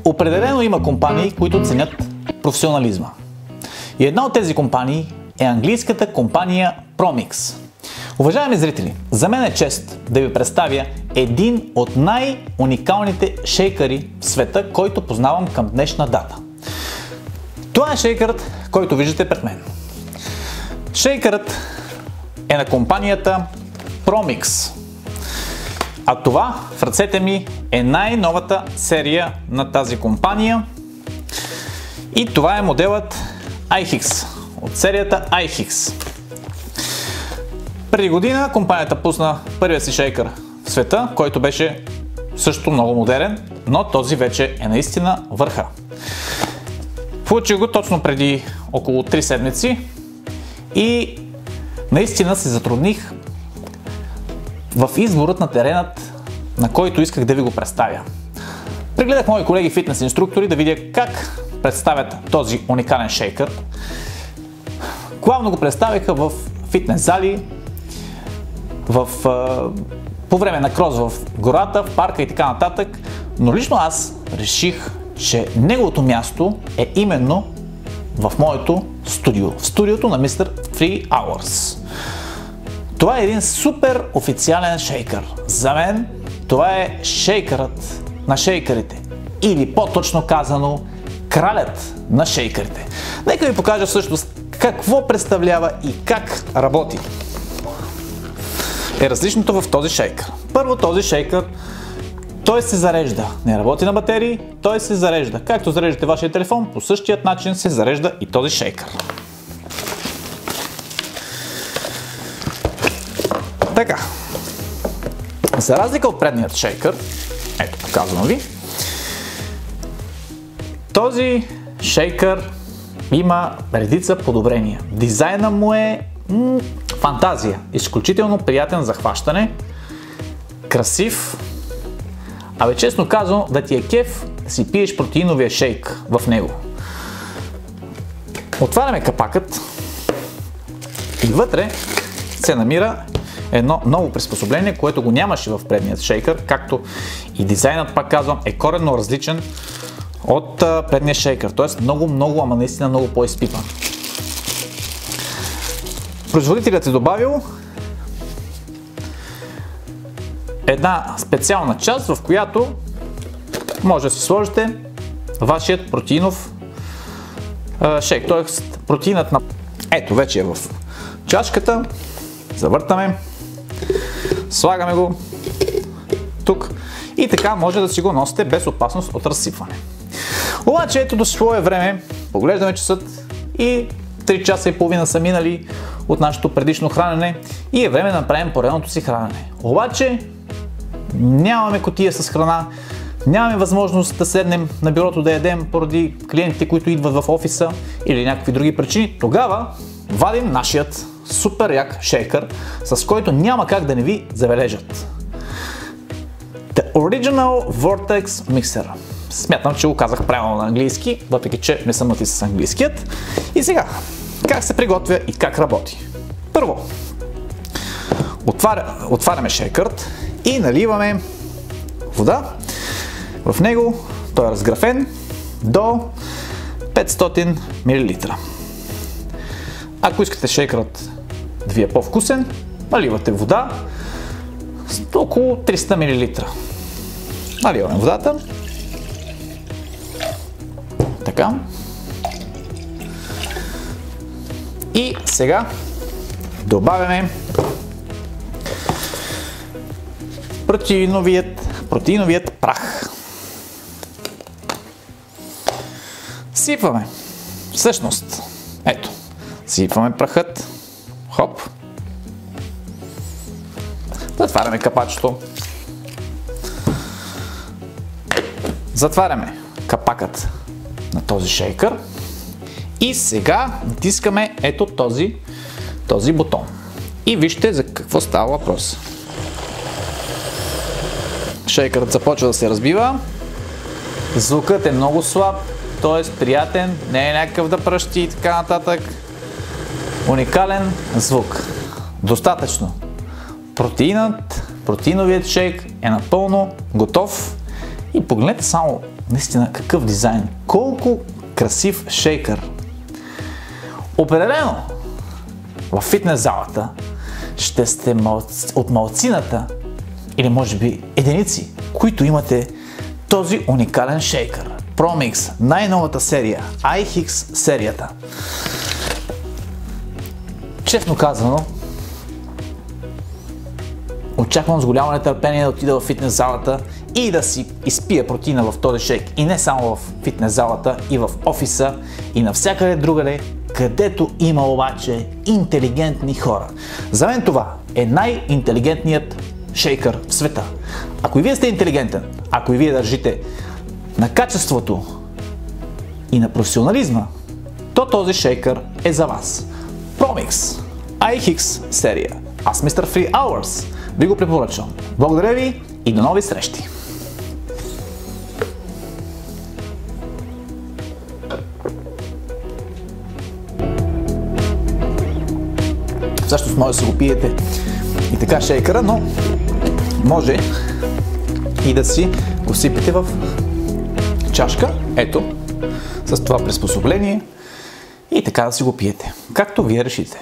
Определено има компании, които ценят професионализма. И една от тези компании е английската компания Promix. Уважаеми зрители, за мен е чест да ви представя един от най-уникалните шейкъри в света, който познавам към днешна дата. Това е шейкърът, който виждате пред мен. Шейкърът е на компанията Promix. А това в ръцете ми е най-новата серия на тази компания. И това е моделът iHix от серията iHix. Преди година компанията пусна първия си шейкър в света, който беше също много модерен, но този вече е наистина върха. Получих го точно преди около 3 седмици и наистина се затрудних в изборът на теренът, на който исках да ви го представя. Прегледах мои колеги фитнес инструктори да видя как представят този уникален шейкър. Главно го представиха в фитнес зали, по време на крос в гората, в парка и така нататък, но лично аз реших, че неговото място е именно в моето студио, в студиото на Mr. 3 Hours. Това е един супер официален шейкър. За мен това е шейкърът на шейкърите, или по-точно казано, кралят на шейкърите. Нека ви покажа всъщност какво представлява и как работи. Е различното в този шейкър. Първо, този шейкър, той се зарежда. Не работи на батерии, той се зарежда. Както зареждате вашия телефон, по същият начин се зарежда и този шейкър. Така, за разлика от предният шейкър, ето показвам ви, този шейкър има редица подобрения. Дизайна му е фантазия, изключително приятен за хващане, красив, абе честно казано да ти е кеф да си пиеш протеиновия шейк в него. Отваряме капакът и вътре се намира едно ново приспособление, което го нямаше в предният шейкър, както и дизайнът, пак казвам, е коренно различен от предния шейкър, т.е. много, ама наистина много по-изпипан. Производителят е добавил една специална част, в която може да си сложите вашият протеинов шейк, т.е. протеинът на... Ето, вече е в чашката, завъртаме, слагаме го тук и така може да си го носите без опасност от разсипване. Обаче ето дошло е време, поглеждаме часът и 3 часа и половина са минали от нашето предишно хранене и е време да направим поредното си хранене. Обаче нямаме кутия с храна, нямаме възможност да седнем на бюрото да ядем поради клиентите, които идват в офиса или някакви други причини. Тогава вадим нашият супер як шейкър, с който няма как да не ви забележат. The Original Vortex Mixer. Смятам, че го казах правилно на английски, въпреки че не съм нати с английският. И сега, как се приготвя и как работи? Първо, отваряме шейкърт и наливаме вода. В него той е разграфен до 500 мл. Ако искате шейкърът да ви е по-вкусен, наливате вода с около 300 мл. Наливаме водата. Така. И сега добавяме протеиновият прах. Сипваме. Всъщност, ето, сипваме прахът. Хоп. Затваряме капачето. Затваряме капакът на този шейкър и сега натискаме ето този бутон. И вижте за какво става въпрос. Шейкърът започва да се разбива. Звукът е много слаб, т.е. приятен, не е някакъв да пръщи и така нататък. Уникален звук. Достатъчно. Протеиновият шейк е напълно готов и погледнете само Наистина, какъв дизайн! Колко красив шейкър! Определено в фитнес залата ще сте от малцината или може би единици, които имате този уникален шейкър. ProMix, най-новата серия, iHIX серията. Честно казано, очаквам с голямо нетърпение да отида в фитнес залата и да си изпия протеина в този шейк. И не само в фитнес залата, и в офиса, и навсякъде другаде, където има обаче интелигентни хора. За мен това е най-интелигентният шейкър в света. Ако и вие сте интелигентен, ако и вие държите на качеството и на професионализма, то този шейкър е за вас. ProMix iHIX серия. Аз Mr. Free Hours ви го препоръчвам. Благодаря ви и до нови срещи! Всъщност може да си го пиете и така шейкъра, но може и да си го сипете в чашка, ето, с това приспособление и така да си го пиете, както вие решите.